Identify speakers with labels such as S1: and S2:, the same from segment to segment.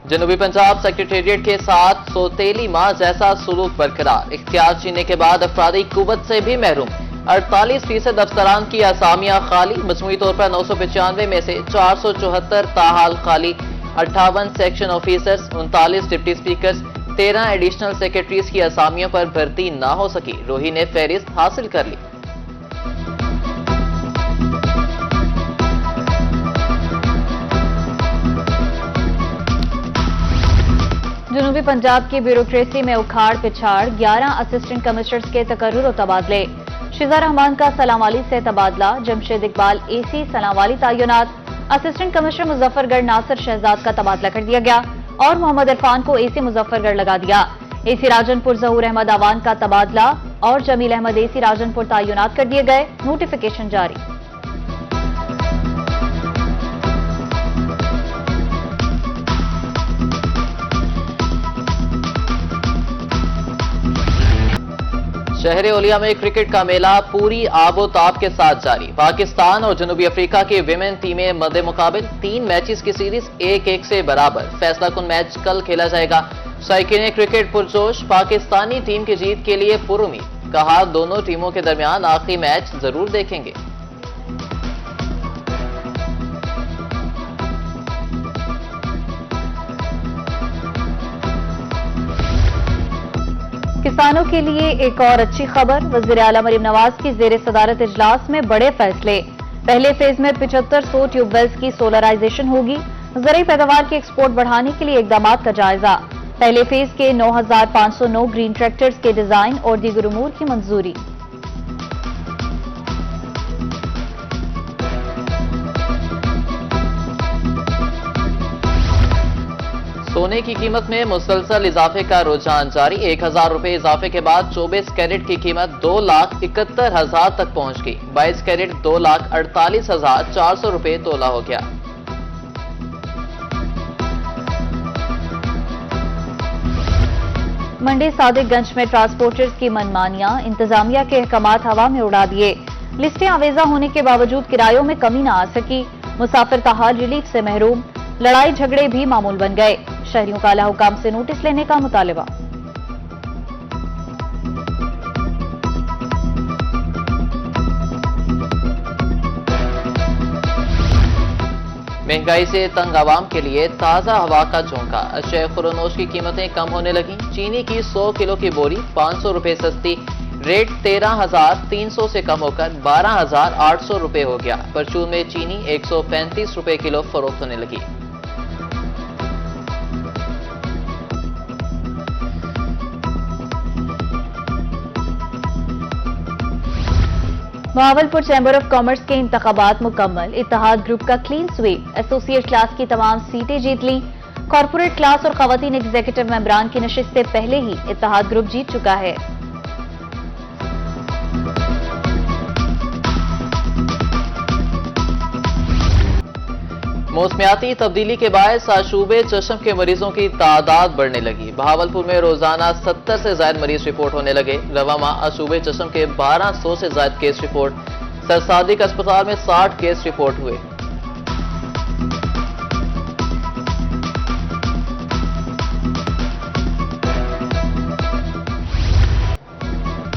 S1: जनूबी पंजाब सेक्रेटेरिएट के साथ सौतेली मां जैसा सलूक बरकरार। इख्तियार छीनने के बाद अफरादी कुव्वत से भी महरूम। 48% अफसरान की असामियां खाली। मजमूई तौर पर 995 में से 474 ताहाल खाली। 58 section officers, 39 deputy speakers, 13 additional secretaries की असामियों पर भर्ती न हो सकी। रोही ने फहरिस्त हासिल कर ली।
S2: जनूबी पंजाब की ब्यूरोक्रेसी में उखाड़ पिछाड़। 11 असिस्टेंट कमिश्नर्स के तकर्रुर और तबादले। शिजा रहमान का सलामवाली से तबादला। जमशेद इकबाल एसी सलामवाली तैनात। असिस्टेंट कमिश्नर मुजफ्फरगढ़ नासिर शहजाद का तबादला कर दिया गया और मोहम्मद इरफान को एसी मुजफ्फरगढ़ लगा दिया। एसी राजनपुर जहूर अहमद अवान का तबादला और जमील अहमद एसी राजनपुर तैनात कर दिए गए। नोटिफिकेशन जारी।
S1: शहर ओलिया में क्रिकेट का मेला पूरी आबोताब के साथ जारी। पाकिस्तान और जनूबी अफ्रीका की विमेन टीमें मद्दे मुकाबिल। 3 मैचेस की सीरीज 1-1 से बराबर। फैसला कुन मैच कल खेला जाएगा। शायकीन क्रिकेट पुरजोश। पाकिस्तानी टीम की जीत के लिए पुरुमीद। कहा दोनों टीमों के दरमियान आखिरी मैच जरूर देखेंगे।
S2: किसानों के लिए एक और अच्छी खबर। वज़ीर आला मरीम नवाज की जेर सदारत इजलास में बड़े फैसले। पहले फेज में 7500 ट्यूबवेल्स की सोलराइजेशन होगी। ज़रूरी पैदावार की एक्सपोर्ट बढ़ाने के लिए इकदाम का जायजा। पहले फेज के 9509 ग्रीन ट्रैक्टर्स के डिजाइन और दीगर उमूर की मंजूरी।
S1: सोने की कीमत में मुसलसल इजाफे का रुझान जारी। 1000 रुपए इजाफे के बाद 24 कैरेट की कीमत 2,71,000 तक पहुंच गई। 22 कैरेट 2,48,400 रुपए तोला हो गया।
S2: मंडी सादिकगंज में ट्रांसपोर्टर्स की मनमानियां। इंतजामिया के अहकामात हवा में उड़ा दिए। लिस्टें आवेजा होने के बावजूद किरायों में कमी न आ सकी। मुसाफिर ताहाल रिलीफ से महरूम। लड़ाई झगड़े भी मामूल बन गए। शहरियों का आला हुकाम से नोटिस लेने का मुतालबा।
S1: महंगाई से तंग आवाम के लिए ताजा हवा का झोंका। अशय खुरनोश की कीमतें कम होने लगी। चीनी की 100 किलो की बोरी 500 रुपए सस्ती। रेट 13,300 से कम होकर 12,800 रुपए हो गया। परचून में चीनी 135 रुपए किलो फरोख्त होने लगी।
S2: बहावलपुर चैम्बर ऑफ कॉमर्स के इंतखाबात मुकम्मल। इत्तेहाद ग्रुप का क्लीन स्वीप। एसोसिएट क्लास की तमाम सीटें जीत ली। कॉर्पोरेट क्लास और खवातीन एग्जीक्यूटिव मेंबरान की नशिस्तें पहले ही इत्तेहाद ग्रुप जीत चुका है।
S1: मौसमियाती तब्दीली के बायस आशूबे चश्म के मरीजों की तादाद बढ़ने लगी। बहावलपुर में रोजाना 70 से ज्यादा मरीज रिपोर्ट होने लगे। रवा माह आशूबे चश्म के 1200 से ज्यादा केस रिपोर्ट। सर सादिक अस्पताल में 60 केस रिपोर्ट हुए।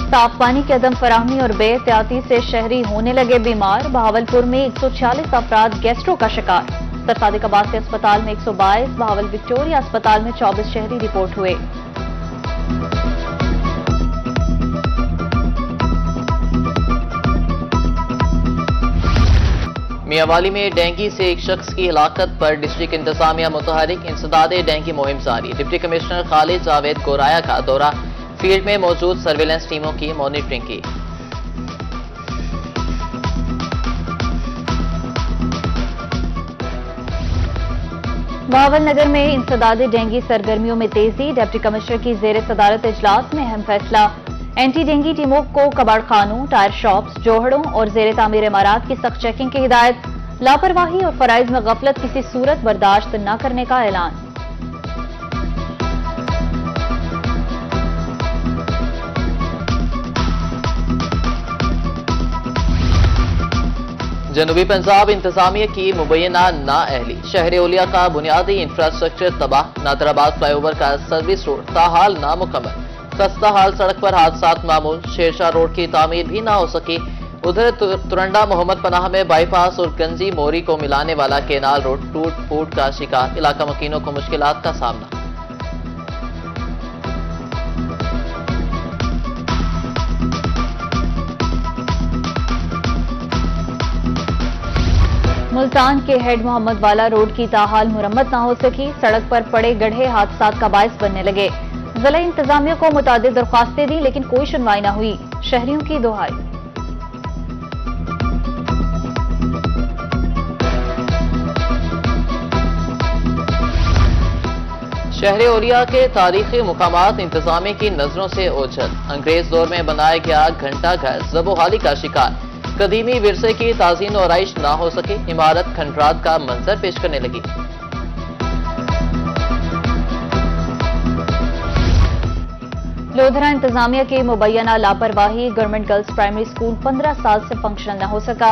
S2: साफ पानी की अदम फराहमी और बेहतियाती से शहरी होने लगे बीमार। बहावलपुर में 140 अफराद गैस्ट्रो का शिकार। सर सादिक अब्बासी अस्पताल में 122, बहावल विक्टोरिया अस्पताल में 24 शहरी रिपोर्ट हुए।
S1: मियांवाली में डेंगू से एक शख्स की हिलाकत पर डिस्ट्रिक्ट इंतजामिया मुतहरिक। इंसदादे डेंगू मुहिम जारी। डिप्टी कमिश्नर खालिद जावेद गोराया का दौरा। फील्ड में मौजूद सर्विलेंस टीमों की मॉनिटरिंग की।
S2: बहावल नगर में इंसदादे डेंगू सरगर्मियों में तेजी। डिप्टी कमिश्नर की जेर सदारत इजलास में अहम फैसला। एंटी डेंगू टीमों को कबाड़खानों, टायर शॉप्स, जोहड़ों और जेर तामीर इमारात की सख्त चेकिंग की हिदायत। लापरवाही और फराइज में गफलत किसी सूरत बर्दाश्त न करने का ऐलान।
S1: जनूबी पंजाब इंतजामिया की मुबैना नाअहली, शहर ओलिया का बुनियादी इंफ्रास्ट्रक्चर तबाह, नादराबाद फ्लाईओवर का सर्विस रोड ताहाल नामुकम्मल, खस्ता हाल सड़क पर हादसात मामूल, शेरशाह रोड की तामीर भी ना हो सकी। उधर तुरंडा मोहम्मद पनाह में बाईपास और गंजी मोरी को मिलाने वाला केनाल रोड टूट फूट का शिकार, इलाका मकीनों को मुश्किलात का सामना।
S2: मुल्तान के हेड मोहम्मद वाला रोड की ताहाल मुरम्मत न हो सकी, सड़क पर पड़े गड्ढे हादसात का बायस बनने लगे। जिला इंतजामिया को मुतादिद दरख्वास्तें दी लेकिन कोई सुनवाई न हुई, शहरियों की दुहाई।
S1: शहर ओलिया के तारीखी मुकामात इंतजामिया की नजरों से ओझल, अंग्रेज दौर में बनाया गया घंटा घर ज़बोहाली का शिकार, कदीमी विरसे की ताज़ीन और आइश ना हो सके, इमारत खंडरात का मंजर पेश करने लगी।
S2: लोधरा इंतजामिया की मुबैना लापरवाही, गवर्नमेंट गर्ल्स प्राइमरी स्कूल 15 साल से फंक्शनल न हो सका,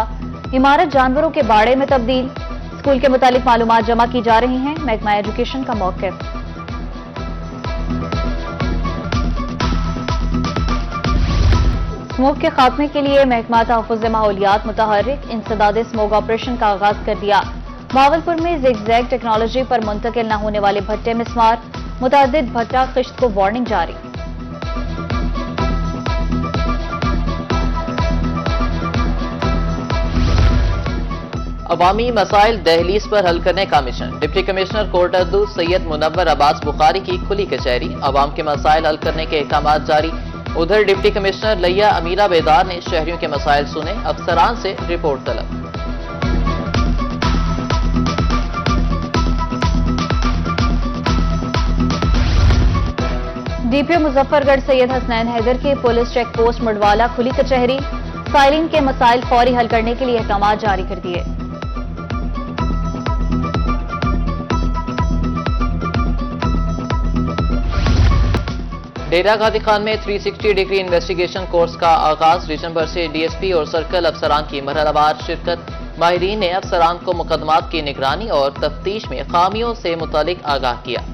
S2: इमारत जानवरों के बाड़े में तब्दील, स्कूल के मुतालिक मालूमात जमा की जा रही हैं, महकमा एजुकेशन का मौक़िफ़। स्मोक के खात्मे के लिए महकमा तहफ़्फ़ुज़ माहौलियात मुतहर्रिक, इंसदाद स्मोक ऑपरेशन का आगाज कर दिया। भावलपुर में ज़िगज़ैग टेक्नोलॉजी पर मुंतकिल न होने वाले भट्टे मिस्मार, मुतअद्दिद भट्टा क़िश्त को वार्निंग जारी।
S1: अवामी मसाइल दहलीज पर हल करने का mission, deputy commissioner Kot Addu Syed Munawar Abbas Bukhari की खुली कचहरी, अवाम के मसाइल हल करने के अहकाम जारी। उधर डिप्टी कमिश्नर लिया अमीरा बेदार ने शहरियों के मसाइल सुने, अफसरान से रिपोर्ट तलब।
S2: डीपीओ मुजफ्फरगढ़ सैयद हसनैन हैदर की पुलिस चेक पोस्ट मुडवाला खुली कचहरी, साइलिन के मसाइल फौरी हल करने के लिए अहकाम जारी कर दिए।
S1: डेरा गाजी खान में 360 डिग्री इन्वेस्टिगेशन कोर्स का आगाज, दिसंबर से डीएसपी और सर्कल अफसरान की मरहलावार शिरकत, माहिरीन ने अफसरान को मुकदमात की निगरानी और तफ्तीश में खामियों से मुतालिक आगाह किया।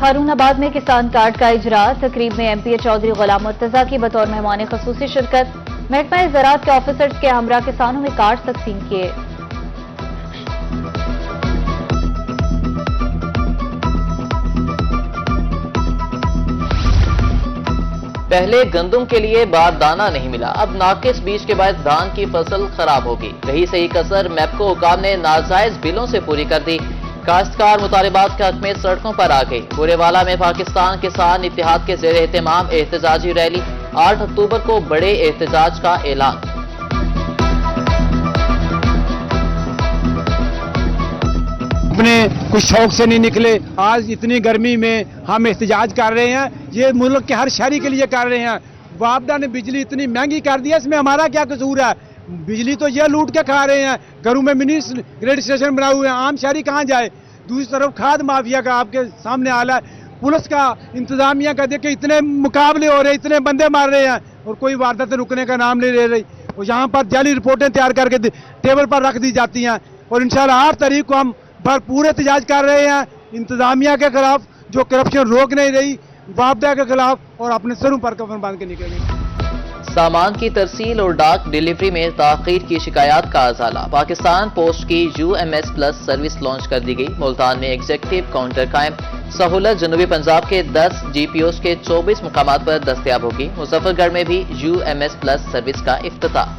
S2: हारूनाबाद में किसान कार्ड का इजरा, तकरीब में एमपीए चौधरी गुलाम मुर्तजा की बतौर मेहमान खसूसी शिरकत, महकमा ज़राअत के ऑफिसर्स के हमरा किसानों में कार्ड तकसीम किए।
S1: पहले गंदुम के लिए बारदाना नहीं मिला, अब नाकिस बीज के बाद धान की फसल खराब होगी, रही सही कसर मैपको हुकाम ने नाजायज बिलों से पूरी कर दी। काश्तकार मुतालिबात के हक में सड़कों पर आ गए। बुरेवाला में पाकिस्तान किसान इत्तेहाद के ज़ेरे एहतमाम एहतजाजी रैली, 8 अक्टूबर को बड़े एहतजाज का ऐलान।
S3: अपने कुछ शौक से नहीं निकले, आज इतनी गर्मी में हम एहतजाज कर रहे हैं, ये मुल्क के हर शहरी के लिए कर रहे हैं। वापडा ने बिजली इतनी महंगी कर दी है, इसमें हमारा क्या कसूर है? बिजली तो ये लूट के खा रहे हैं, घरों में मिनी ग्रिड स्टेशन बनाए हुए हैं, आम शहरी कहाँ जाए? दूसरी तरफ खाद माफिया का आपके सामने हाल है, पुलिस का, इंतजामिया का, देखिए इतने मुकाबले हो रहे हैं, इतने बंदे मार रहे हैं और कोई वारदातें रुकने का नाम नहीं ले रही। और यहाँ पर जाली रिपोर्टें तैयार करके टेबल पर रख दी जाती हैं और इंशाल्लाह 8 तारीख को हम भरपूर एहतजाज कर रहे हैं इंतजामिया के खिलाफ जो करप्शन रोक नहीं रही, वापडा के खिलाफ, और अपने सरों पर कफन बांध के निकलेंगे।
S1: सामान की तरसील और डाक डिलीवरी में ताखीर की शिकायत का अजाला, पाकिस्तान पोस्ट की UMS प्लस सर्विस लॉन्च कर दी गई। मुल्तान में एग्जीक्यूटिव काउंटर कायम, सहूलत जनूबी पंजाब के 10 GPOs के 24 मुकामात पर दस्तयाब होगी। मुजफ्फरगढ़ में भी UMS प्लस सर्विस का इफ्तिताह।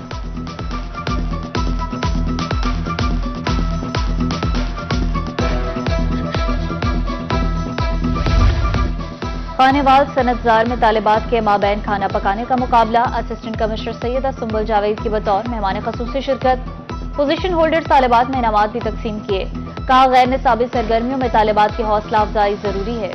S2: खानेवाल सनतजार में तालिबात के माबैन खाना पकाने का मुकाबला, असिस्टेंट कमिश्नर सैयदा सुंबल जावेद की बतौर मेहमान खसूसी शिरकत, पोजीशन होल्डर्स तालिबात में इनामात भी तकसीम किए। कहा गैर निसाबी सरगर्मियों में तालिबात की हौसला अफजाई जरूरी है।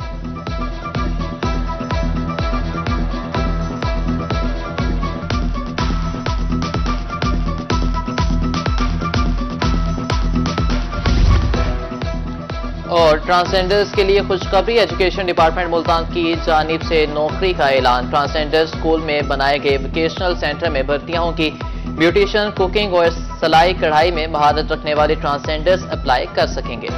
S1: और ट्रांसजेंडर्स के लिए खुशखबरी, एजुकेशन डिपार्टमेंट मुल्तान की जानिब से नौकरी का ऐलान। ट्रांसजेंडर स्कूल में बनाए गए वोकेशनल सेंटर में भर्तियां होंगी। ब्यूटिशियन, कुकिंग और सिलाई कढ़ाई में महारत रखने वाले ट्रांसजेंडर्स अप्लाई कर सकेंगे।